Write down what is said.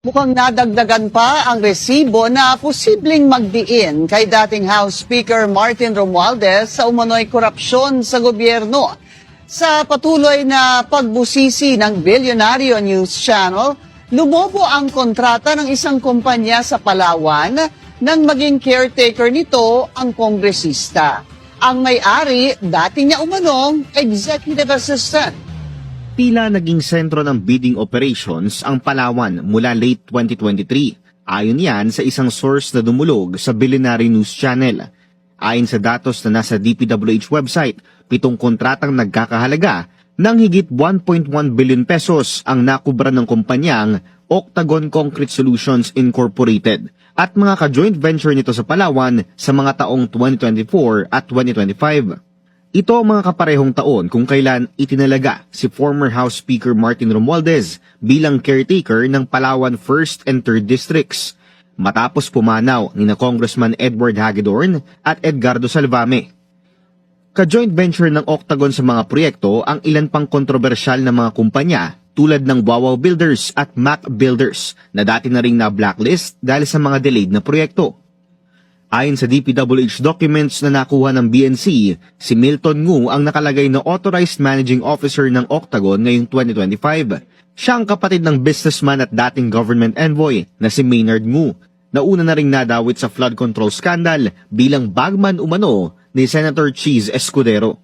Mukhang nadagdagan pa ang resibo na posibleng magdiin kay dating House Speaker Martin Romualdez sa umano'y korupsyon sa gobyerno. Sa patuloy na pagbusisi ng Bilyonaryo News Channel, lumobo ang kontrata ng isang kumpanya sa Palawan nang maging caretaker nito ang kongresista. Ang may-ari, dati niya umanong executive assistant. Tila naging sentro ng bidding operations ang Palawan mula late 2023. Ayon yan sa isang source na dumulog sa Bilyonaryo News Channel. Ayon sa datos na nasa DPWH website, 7 kontratang nagkakahalaga ng higit 1.1 billion pesos ang nakubra ng kumpanyang Octagon Concrete Solutions Incorporated at mga ka-joint venture nito sa Palawan sa mga taong 2024 at 2025. Ito ang mga kaparehong taon kung kailan itinalaga si former House Speaker Martin Romualdez bilang caretaker ng Palawan 1st and 3rd Districts, matapos pumanaw ni na Congressman Edward Hagedorn at Edgardo Salvame. Ka-joint venture ng Octagon sa mga proyekto ang ilan pang kontrobersyal na mga kumpanya tulad ng Wawaw Builders at Mac Builders na dati na ring na-blacklist dahil sa mga delayed na proyekto. Ayon sa DPWH documents na nakuha ng BNC, si Milton Ngu ang nakalagay na Authorized Managing Officer ng Octagon ngayong 2025. Siya ang kapatid ng businessman at dating government envoy na si Maynard Ngu, na una na ring nadawit sa flood control scandal bilang bagman umano ni Senator Cheese Escudero.